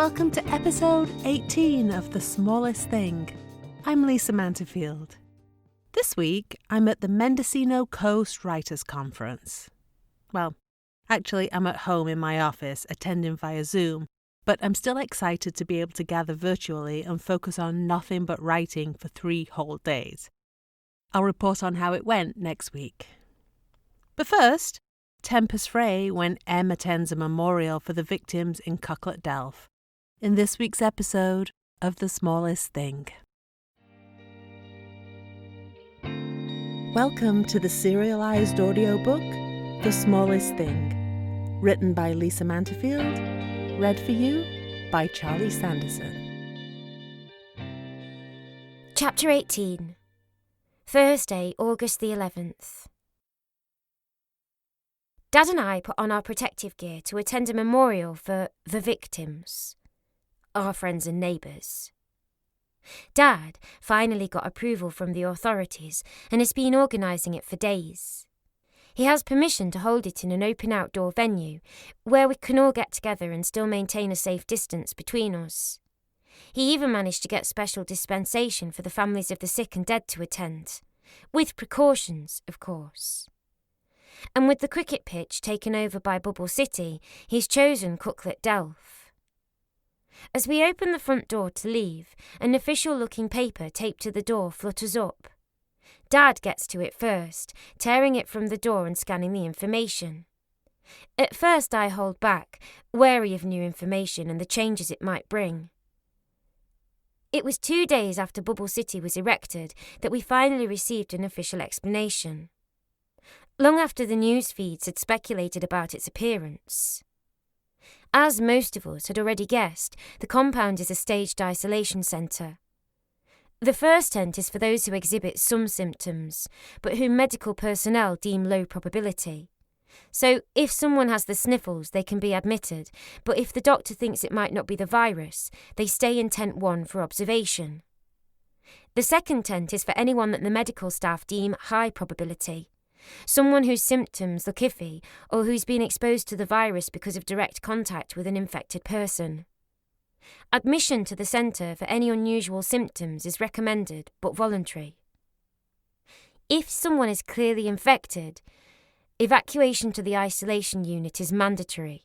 welcome to episode 18 of The Smallest Thing. I'm Lisa Manterfield. This week, I'm at the Mendocino Coast Writers Conference. Well, actually, I'm at home in my office, attending via Zoom, but I'm still excited to be able to gather virtually and focus on nothing but writing for 3 whole days. I'll report on how it went next week. But first, Tempus Fray when Em attends a memorial for the victims in Cucklett Delf, in this week's episode of The Smallest Thing. Welcome to the serialized audiobook, The Smallest Thing, written by Lisa Manterfield, read for you by Charlie Sanderson. Chapter 18. Thursday, August the 11th. Dad and I put on our protective gear to attend a memorial for the victims, our friends and neighbours. Dad finally got approval from the authorities and has been organising it for days. He has permission to hold it in an open outdoor venue where we can all get together and still maintain a safe distance between us. He even managed to get special dispensation for the families of the sick and dead to attend, with precautions, of course. And with the cricket pitch taken over by Bubble City, he's chosen Cucklett Delf. As we open the front door to leave, an official-looking paper taped to the door flutters up. Dad gets to it first, tearing it from the door and scanning the information. At first I hold back, wary of new information and the changes it might bring. It was 2 days after Bubble City was erected that we finally received an official explanation. Long after the news feeds had speculated about its appearance. As most of us had already guessed, the compound is a staged isolation centre. The first tent is for those who exhibit some symptoms, but whom medical personnel deem low probability. So, if someone has the sniffles, they can be admitted, but if the doctor thinks it might not be the virus, they stay in tent 1 for observation. The second tent is for anyone that the medical staff deem high probability. Someone whose symptoms look iffy or who's been exposed to the virus because of direct contact with an infected person. Admission to the centre for any unusual symptoms is recommended but voluntary. If someone is clearly infected, evacuation to the isolation unit is mandatory.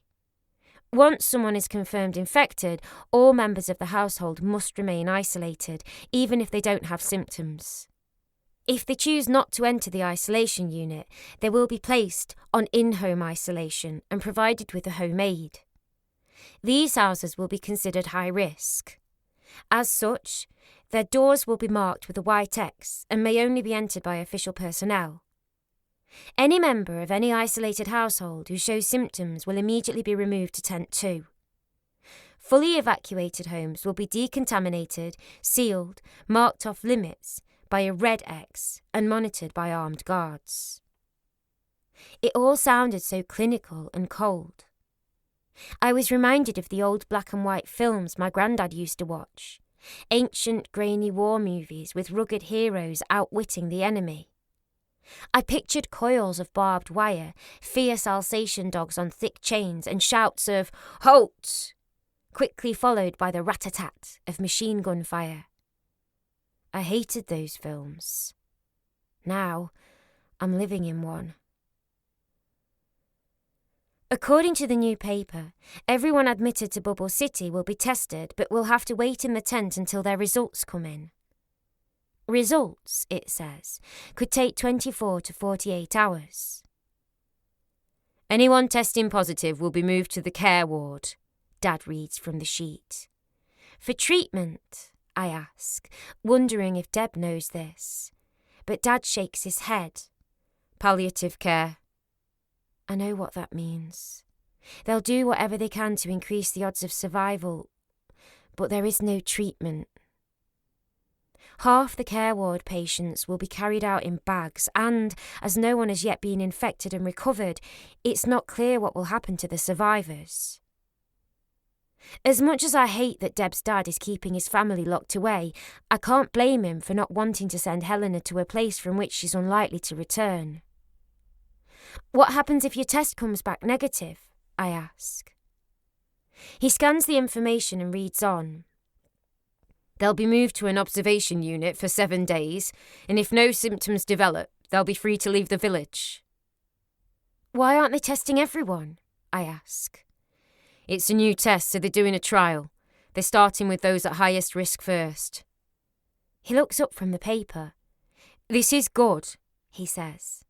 Once someone is confirmed infected, all members of the household must remain isolated, even if they don't have symptoms. If they choose not to enter the isolation unit, they will be placed on in-home isolation and provided with a home aid. These houses will be considered high risk. As such, their doors will be marked with a white X and may only be entered by official personnel. Any member of any isolated household who shows symptoms will immediately be removed to tent 2. Fully evacuated homes will be decontaminated, sealed, marked off limits by a red X and monitored by armed guards. It all sounded so clinical and cold. I was reminded of the old black and white films my granddad used to watch, ancient grainy war movies with rugged heroes outwitting the enemy. I pictured coils of barbed wire, fierce Alsatian dogs on thick chains and shouts of "Halt!" quickly followed by the rat-a-tat of machine gun fire. I hated those films. Now, I'm living in one. According to the new paper, everyone admitted to Bubble City will be tested but will have to wait in the tent until their results come in. Results, it says, could take 24 to 48 hours. Anyone testing positive will be moved to the care ward, Dad reads from the sheet. For treatment, I ask, wondering if Deb knows this. But Dad shakes his head. Palliative care. I know what that means. They'll do whatever they can to increase the odds of survival, but there is no treatment. Half the care ward patients will be carried out in bags and, as no one has yet been infected and recovered, it's not clear what will happen to the survivors. As much as I hate that Deb's dad is keeping his family locked away, I can't blame him for not wanting to send Helena to a place from which she's unlikely to return. What happens if your test comes back negative? I ask. He scans the information and reads on. They'll be moved to an observation unit for 7 days, and if no symptoms develop, they'll be free to leave the village. Why aren't they testing everyone? I ask. It's a new test, so they're doing a trial. They're starting with those at highest risk first. He looks up from the paper. This is good, he says.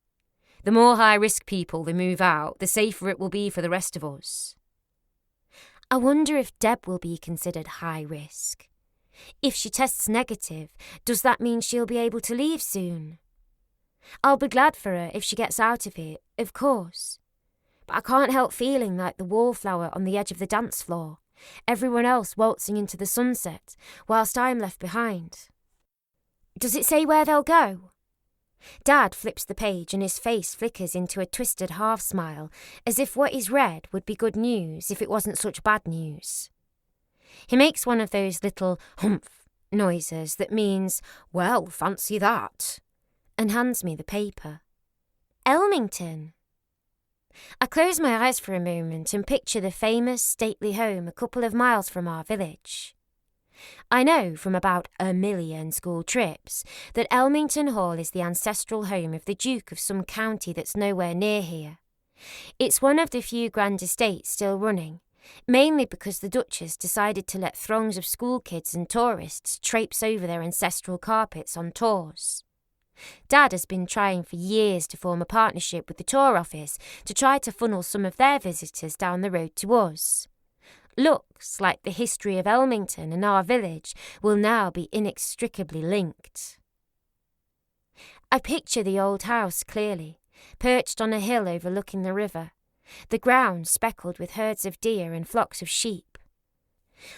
The more high-risk people they move out, the safer it will be for the rest of us. I wonder if Deb will be considered high risk. If she tests negative, does that mean she'll be able to leave soon? I'll be glad for her if she gets out of it, of course. But I can't help feeling like the wallflower on the edge of the dance floor, everyone else waltzing into the sunset, whilst I'm left behind. Does it say where they'll go? Dad flips the page and his face flickers into a twisted half-smile, as if what he's read would be good news if it wasn't such bad news. He makes one of those little humph noises that means, well, fancy that, and hands me the paper. Elmington. I close my eyes for a moment and picture the famous, stately home a couple of miles from our village. I know from about 1,000,000 school trips that Elmington Hall is the ancestral home of the Duke of some county that's nowhere near here. It's one of the few grand estates still running, mainly because the Duchess decided to let throngs of school kids and tourists traipse over their ancestral carpets on tours. Dad has been trying for years to form a partnership with the tour office to try to funnel some of their visitors down the road to us. Looks like the history of Elmington and our village will now be inextricably linked. I picture the old house clearly, perched on a hill overlooking the river, the ground speckled with herds of deer and flocks of sheep.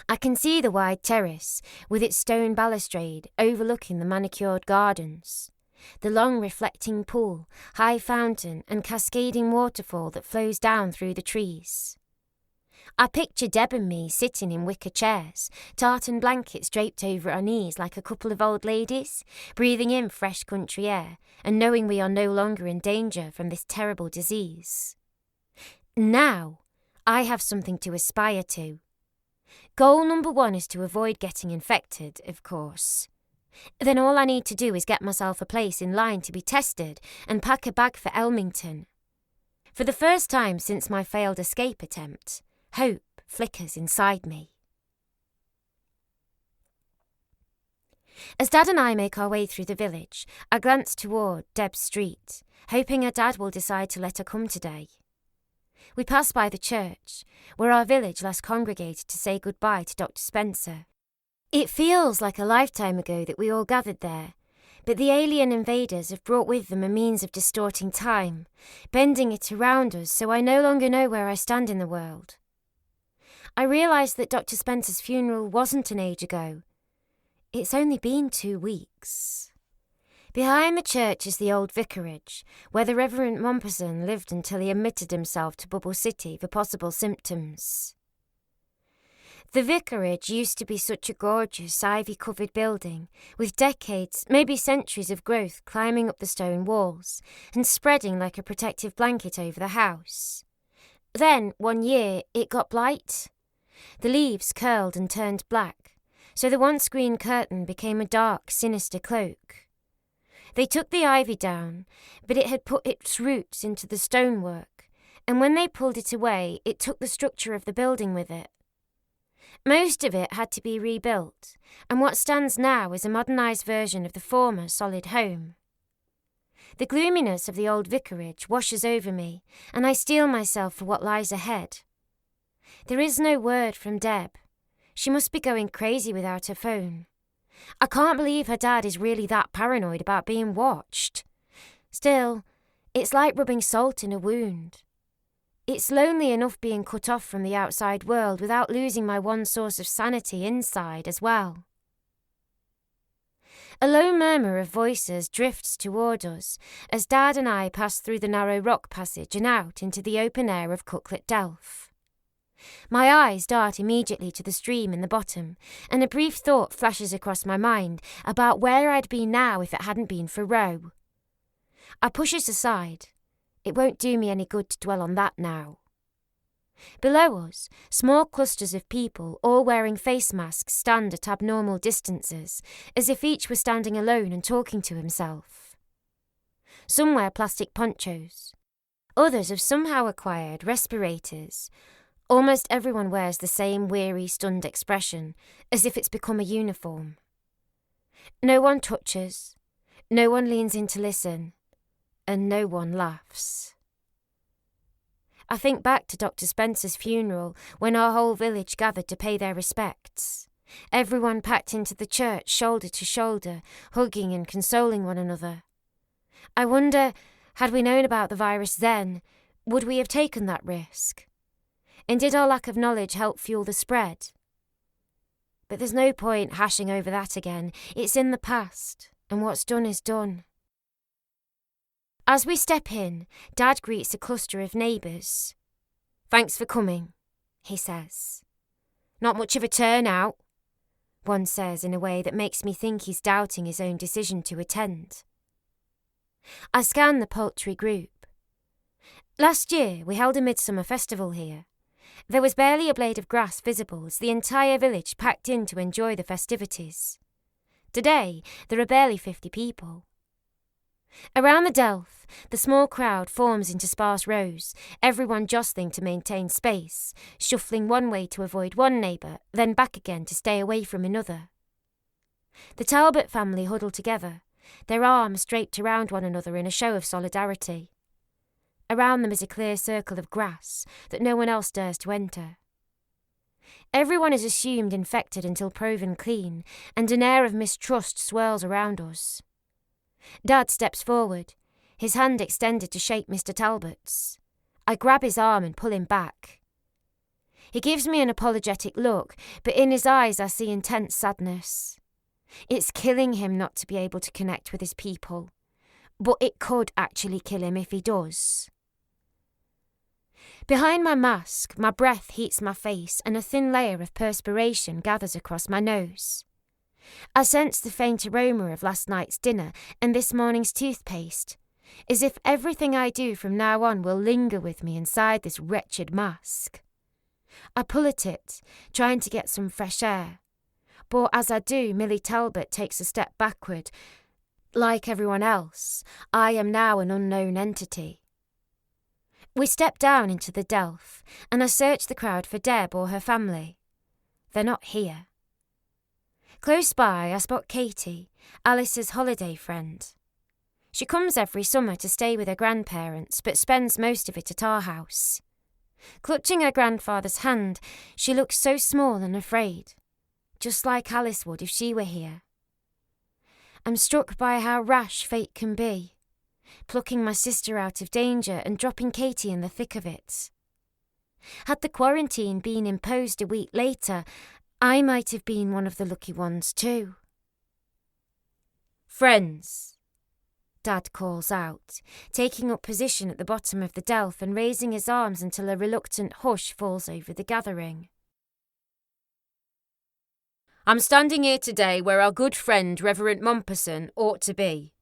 I can see the wide terrace, with its stone balustrade overlooking the manicured gardens, the long reflecting pool, high fountain and cascading waterfall that flows down through the trees. I picture Deb and me sitting in wicker chairs, tartan blankets draped over our knees like a couple of old ladies, breathing in fresh country air and knowing we are no longer in danger from this terrible disease. Now, I have something to aspire to. Goal number 1 is to avoid getting infected, of course. Then all I need to do is get myself a place in line to be tested and pack a bag for Elmington. For the first time since my failed escape attempt, hope flickers inside me. As Dad and I make our way through the village, I glance toward Deb's street, hoping her dad will decide to let her come today. We pass by the church, where our village last congregated to say goodbye to Dr. Spencer. It feels like a lifetime ago that we all gathered there, but the alien invaders have brought with them a means of distorting time, bending it around us so I no longer know where I stand in the world. I realise that Dr. Spencer's funeral wasn't an age ago. It's only been 2 weeks. Behind the church is the old vicarage, where the Reverend Mompesson lived until he admitted himself to Bubble City for possible symptoms. The vicarage used to be such a gorgeous, ivy-covered building, with decades, maybe centuries of growth climbing up the stone walls and spreading like a protective blanket over the house. Then, one year, it got blight. The leaves curled and turned black, so the once green curtain became a dark, sinister cloak. They took the ivy down, but it had put its roots into the stonework, and when they pulled it away, it took the structure of the building with it. Most of it had to be rebuilt, and what stands now is a modernised version of the former solid home. The gloominess of the old vicarage washes over me, and I steel myself for what lies ahead. There is no word from Deb. She must be going crazy without her phone. I can't believe her dad is really that paranoid about being watched. Still, it's like rubbing salt in a wound. It's lonely enough being cut off from the outside world without losing my one source of sanity inside as well. A low murmur of voices drifts toward us as Dad and I pass through the narrow rock passage and out into the open air of Cucklett Delf. My eyes dart immediately to the stream in the bottom, and a brief thought flashes across my mind about where I'd be now if it hadn't been for Ro. I push it aside. It won't do me any good to dwell on that now. Below us, small clusters of people, all wearing face masks, stand at abnormal distances, as if each were standing alone and talking to himself. Some wear plastic ponchos. Others have somehow acquired respirators. Almost everyone wears the same weary, stunned expression, as if it's become a uniform. No one touches, no one leans in to listen, and no one laughs. I think back to Dr. Spencer's funeral, when our whole village gathered to pay their respects. Everyone packed into the church, shoulder to shoulder, hugging and consoling one another. I wonder, had we known about the virus then, would we have taken that risk? And did our lack of knowledge help fuel the spread? But there's no point hashing over that again. It's in the past, and what's done is done. As we step in, Dad greets a cluster of neighbours. "Thanks for coming," he says. "Not much of a turnout," one says in a way that makes me think he's doubting his own decision to attend. I scan the poultry group. Last year, we held a midsummer festival here. There was barely a blade of grass visible as the entire village packed in to enjoy the festivities. Today, there are barely 50 people. Around the Delf, the small crowd forms into sparse rows, everyone jostling to maintain space, shuffling one way to avoid one neighbour, then back again to stay away from another. The Talbot family huddle together, their arms draped around one another in a show of solidarity. Around them is a clear circle of grass that no one else dares to enter. Everyone is assumed infected until proven clean, and an air of mistrust swirls around us. Dad steps forward, his hand extended to shake Mr. Talbot's. I grab his arm and pull him back. He gives me an apologetic look, but in his eyes I see intense sadness. It's killing him not to be able to connect with his people, but it could actually kill him if he does. Behind my mask, my breath heats my face and a thin layer of perspiration gathers across my nose. I sense the faint aroma of last night's dinner and this morning's toothpaste, as if everything I do from now on will linger with me inside this wretched mask. I pull at it, trying to get some fresh air, but as I do, Millie Talbot takes a step backward. Like everyone else, I am now an unknown entity. We step down into the Delf, and I search the crowd for Deb or her family. They're not here. Close by, I spot Katie, Alice's holiday friend. She comes every summer to stay with her grandparents, but spends most of it at our house. Clutching her grandfather's hand, she looks so small and afraid, just like Alice would if she were here. I'm struck by how rash fate can be, plucking my sister out of danger and dropping Katie in the thick of it. Had the quarantine been imposed a week later, I might have been one of the lucky ones too. "Friends," Dad calls out, taking up position at the bottom of the Delf and raising his arms until a reluctant hush falls over the gathering. "I'm standing here today where our good friend Reverend Mompesson ought to be.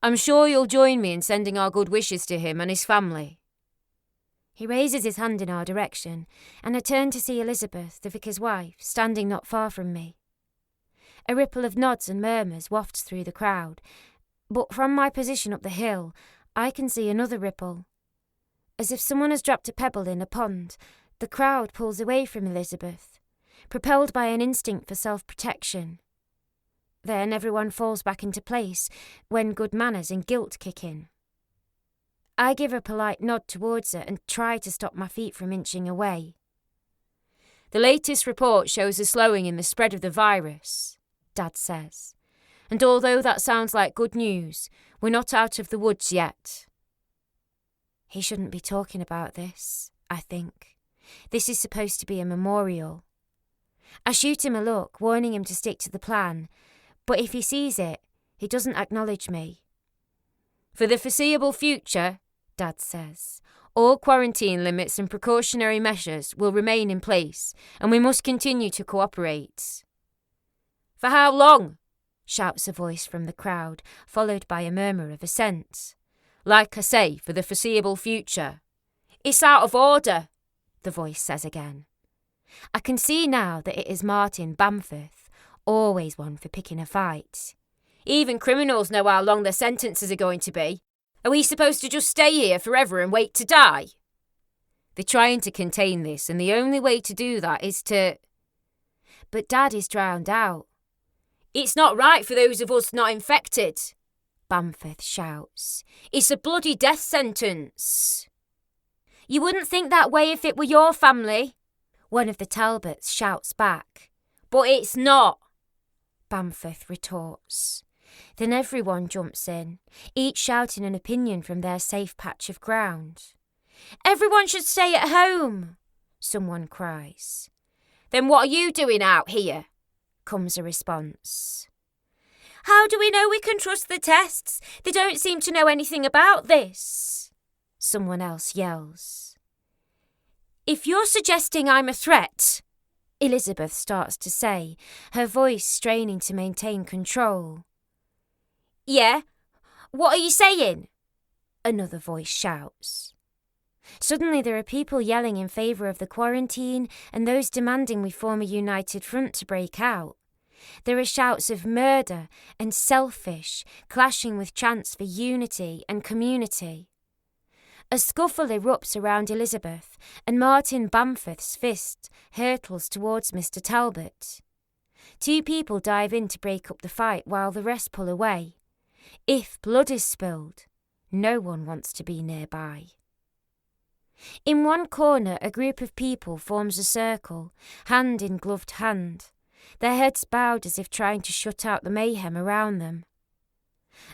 I'm sure you'll join me in sending our good wishes to him and his family." He raises his hand in our direction, and I turn to see Elizabeth, the vicar's wife, standing not far from me. A ripple of nods and murmurs wafts through the crowd, but from my position up the hill, I can see another ripple. As if someone has dropped a pebble in a pond, the crowd pulls away from Elizabeth, propelled by an instinct for self-protection. Then everyone falls back into place when good manners and guilt kick in. I give a polite nod towards her and try to stop my feet from inching away. "The latest report shows a slowing in the spread of the virus," Dad says. "And although that sounds like good news, we're not out of the woods yet." He shouldn't be talking about this, I think. This is supposed to be a memorial. I shoot him a look, warning him to stick to the plan, but if he sees it, he doesn't acknowledge me. "For the foreseeable future," Dad says, "all quarantine limits and precautionary measures will remain in place, and we must continue to cooperate." "For how long?" shouts a voice from the crowd, followed by a murmur of assent. "Like I say, for the foreseeable future." "It's out of order," the voice says again. I can see now that it is Martin Bamforth, always one for picking a fight. Even criminals know how long their sentences are going to be. Are we supposed to just stay here forever and wait to die? They're trying to contain this, and the only way to do that is to... But Dad is drowned out. It's not right for those of us not infected, Bamforth shouts. It's a bloody death sentence. You wouldn't think that way if it were your family, one of the Talbots shouts back. But it's not, Bamforth retorts. Then everyone jumps in, each shouting an opinion from their safe patch of ground. Everyone should stay at home, someone cries. Then what are you doing out here? Comes a response. How do we know we can trust the tests? They don't seem to know anything about this, someone else yells. If you're suggesting I'm a threat, Elizabeth starts to say, her voice straining to maintain control. Yeah, what are you saying? Another voice shouts. Suddenly there are people yelling in favour of the quarantine and those demanding we form a united front to break out. There are shouts of murder and selfish clashing with chants for unity and community. A scuffle erupts around Elizabeth and Martin Bamforth's fist hurtles towards Mr. Talbot. Two people dive in to break up the fight while the rest pull away. If blood is spilled, no one wants to be nearby. In one corner, a group of people forms a circle, hand in gloved hand, their heads bowed as if trying to shut out the mayhem around them.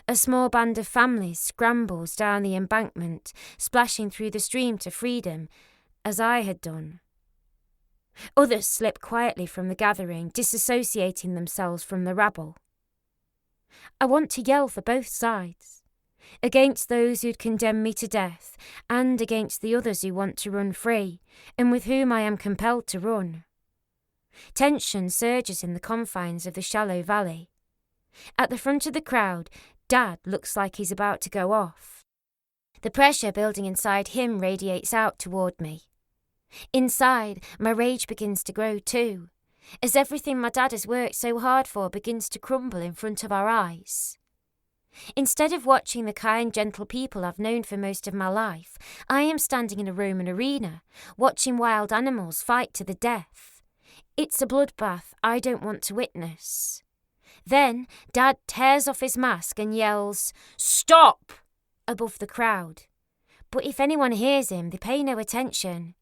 A small band of families scrambles down the embankment, splashing through the stream to freedom, as I had done. Others slip quietly from the gathering, disassociating themselves from the rabble. I want to yell for both sides, against those who'd condemn me to death, and against the others who want to run free, and with whom I am compelled to run. Tension surges in the confines of the shallow valley. At the front of the crowd, Dad looks like he's about to go off. The pressure building inside him radiates out toward me. Inside, my rage begins to grow too, as everything my dad has worked so hard for begins to crumble in front of our eyes. Instead of watching the kind, gentle people I've known for most of my life, I am standing in a Roman arena, watching wild animals fight to the death. It's a bloodbath I don't want to witness. Then Dad tears off his mask and yells, "Stop!" above the crowd. But if anyone hears him, they pay no attention.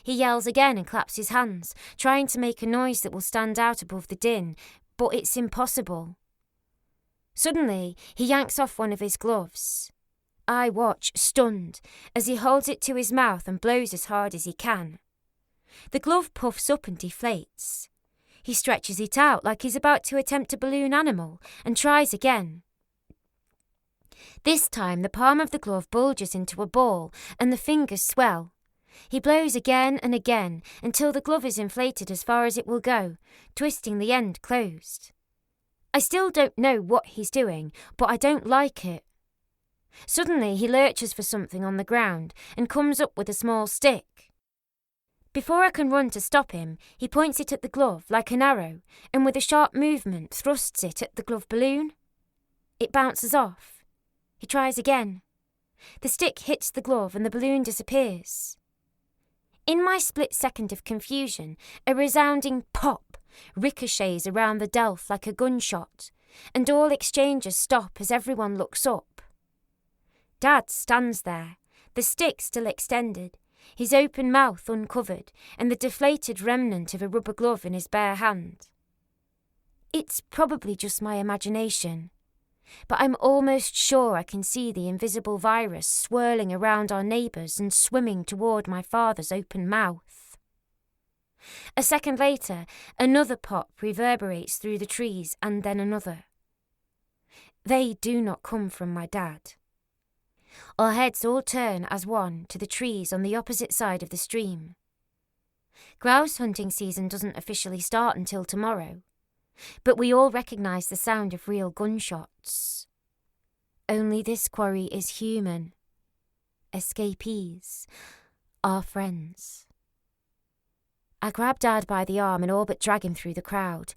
He yells again and claps his hands, trying to make a noise that will stand out above the din, but it's impossible. Suddenly, he yanks off one of his gloves. I watch, stunned, as he holds it to his mouth and blows as hard as he can. The glove puffs up and deflates. He stretches it out like he's about to attempt a balloon animal and tries again. This time the palm of the glove bulges into a ball and the fingers swell. He blows again and again until the glove is inflated as far as it will go, twisting the end closed. I still don't know what he's doing, but I don't like it. Suddenly he lurches for something on the ground and comes up with a small stick. Before I can run to stop him, he points it at the glove like an arrow and with a sharp movement thrusts it at the glove balloon. It bounces off. He tries again. The stick hits the glove and the balloon disappears. In my split second of confusion, a resounding pop ricochets around the Delf like a gunshot, and all exchanges stop as everyone looks up. Dad stands there, the stick still extended, his open mouth uncovered, and the deflated remnant of a rubber glove in his bare hand. It's probably just my imagination, but I'm almost sure I can see the invisible virus swirling around our neighbours and swimming toward my father's open mouth. A second later, another pop reverberates through the trees and then another. They do not come from my dad. Our heads all turn as one to the trees on the opposite side of the stream. Grouse hunting season doesn't officially start until tomorrow, but we all recognise the sound of real gunshots. Only this quarry is human. Escapees, our friends. I grab Dad by the arm and all but drag him through the crowd.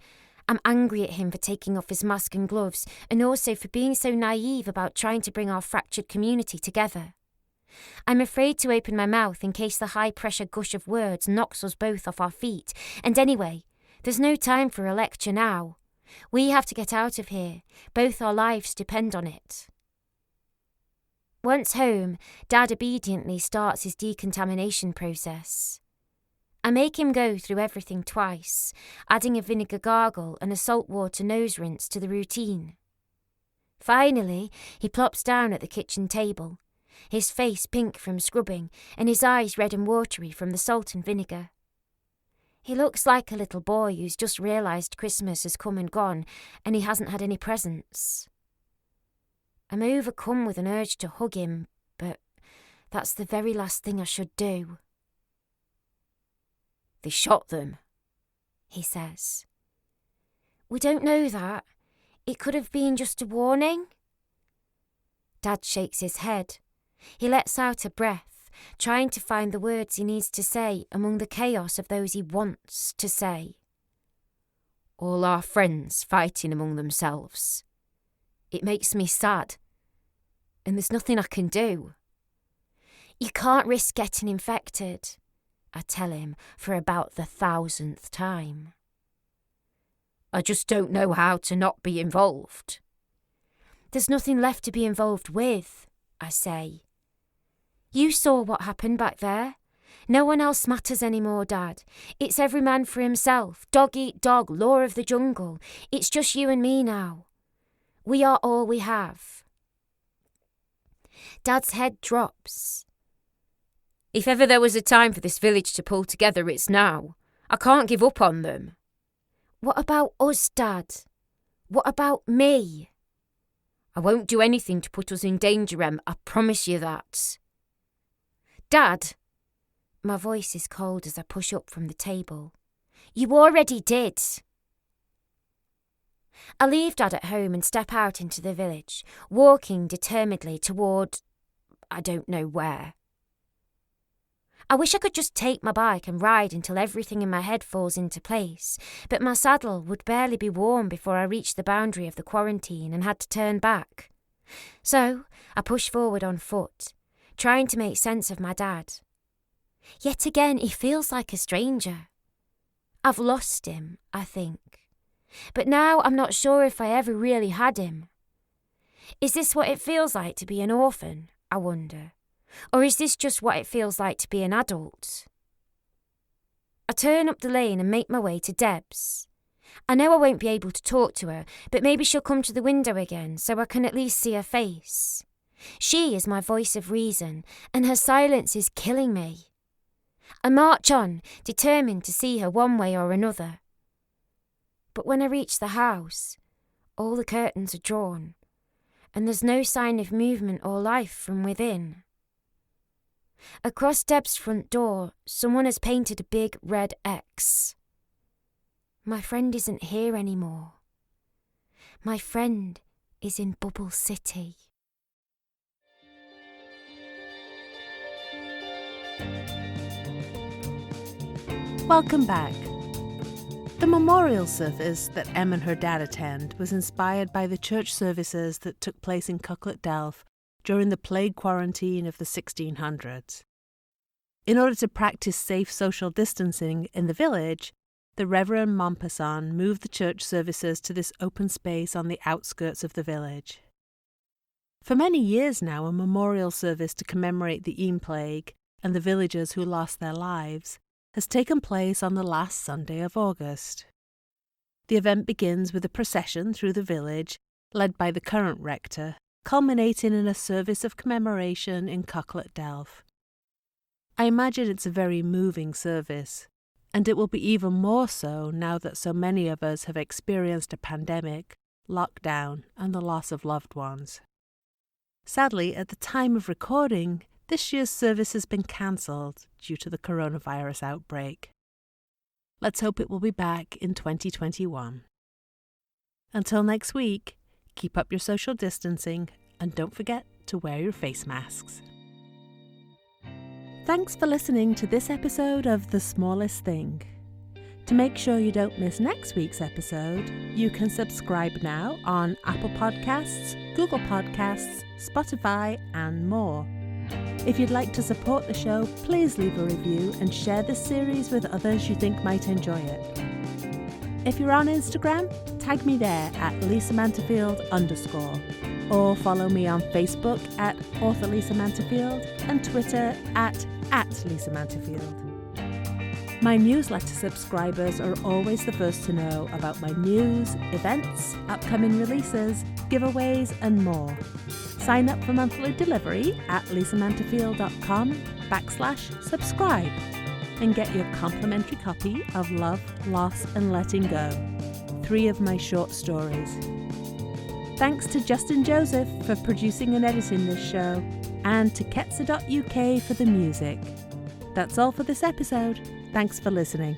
I'm angry at him for taking off his mask and gloves, and also for being so naive about trying to bring our fractured community together. I'm afraid to open my mouth in case the high-pressure gush of words knocks us both off our feet, and anyway, there's no time for a lecture now. We have to get out of here. Both our lives depend on it. Once home, Dad obediently starts his decontamination process. I make him go through everything twice, adding a vinegar gargle and a saltwater nose rinse to the routine. Finally, he plops down at the kitchen table, his face pink from scrubbing and his eyes red and watery from the salt and vinegar. He looks like a little boy who's just realised Christmas has come and gone and he hasn't had any presents. I'm overcome with an urge to hug him, but that's the very last thing I should do. "They shot them," he says. "We don't know that. It could have been just a warning." Dad shakes his head. He lets out a breath, trying to find the words he needs to say among the chaos of those he wants to say. "All our friends fighting among themselves. It makes me sad. And there's nothing I can do." "You can't risk getting infected," I tell him for about the 1,000th time. "I just don't know how to not be involved." "There's nothing left to be involved with," I say. "You saw what happened back there. No one else matters anymore, Dad. It's every man for himself, dog eat dog, law of the jungle. It's just you and me now. We are all we have." Dad's head drops. "If ever there was a time for this village to pull together, it's now. I can't give up on them." "What about us, Dad? What about me?" "I won't do anything to put us in danger, Em. I promise you that." "Dad!" My voice is cold as I push up from the table. "You already did." I leave Dad at home and step out into the village, walking determinedly toward I don't know where. I wish I could just take my bike and ride until everything in my head falls into place, but my saddle would barely be warm before I reached the boundary of the quarantine and had to turn back. So I push forward on foot, trying to make sense of my dad. Yet again, he feels like a stranger. I've lost him, I think. But now I'm not sure if I ever really had him. Is this what it feels like to be an orphan, I wonder? Or is this just what it feels like to be an adult? I turn up the lane and make my way to Deb's. I know I won't be able to talk to her, but maybe she'll come to the window again so I can at least see her face. She is my voice of reason, and her silence is killing me. I march on, determined to see her one way or another. But when I reach the house, all the curtains are drawn, and there's no sign of movement or life from within. Across Deb's front door, someone has painted a big red X. My friend isn't here anymore. My friend is in Bubble City. Welcome back. The memorial service that Em and her dad attend was inspired by the church services that took place in Cucklett Delf during the plague quarantine of the 1600s. In order to practice safe social distancing in the village, the Reverend Mompesson moved the church services to this open space on the outskirts of the village. For many years now, a memorial service to commemorate the Eme plague and the villagers who lost their lives has taken place on the last Sunday of August. The event begins with a procession through the village, led by the current rector, culminating in a service of commemoration in Cucklett Delf. I imagine it's a very moving service, and it will be even more so now that so many of us have experienced a pandemic, lockdown, and the loss of loved ones. Sadly, at the time of recording, this year's service has been cancelled due to the coronavirus outbreak. Let's hope it will be back in 2021. Until next week, keep up your social distancing and don't forget to wear your face masks. Thanks for listening to this episode of The Smallest Thing. To make sure you don't miss next week's episode, you can subscribe now on Apple Podcasts, Google Podcasts, Spotify, and more. If you'd like to support the show, please leave a review and share this series with others you think might enjoy it. If you're on Instagram, tag me there at @LisaManterfield_, or follow me on Facebook at author Lisa Manterfield and Twitter at Lisa Manterfield. My newsletter subscribers are always the first to know about my news, events, upcoming releases, giveaways, and more. Sign up for monthly delivery at lisamanterfield.com/subscribe and get your complimentary copy of Love, Loss and Letting Go, 3 of my short stories. Thanks to Justin Joseph for producing and editing this show, and to Ketsa.uk for the music. That's all for this episode. Thanks for listening.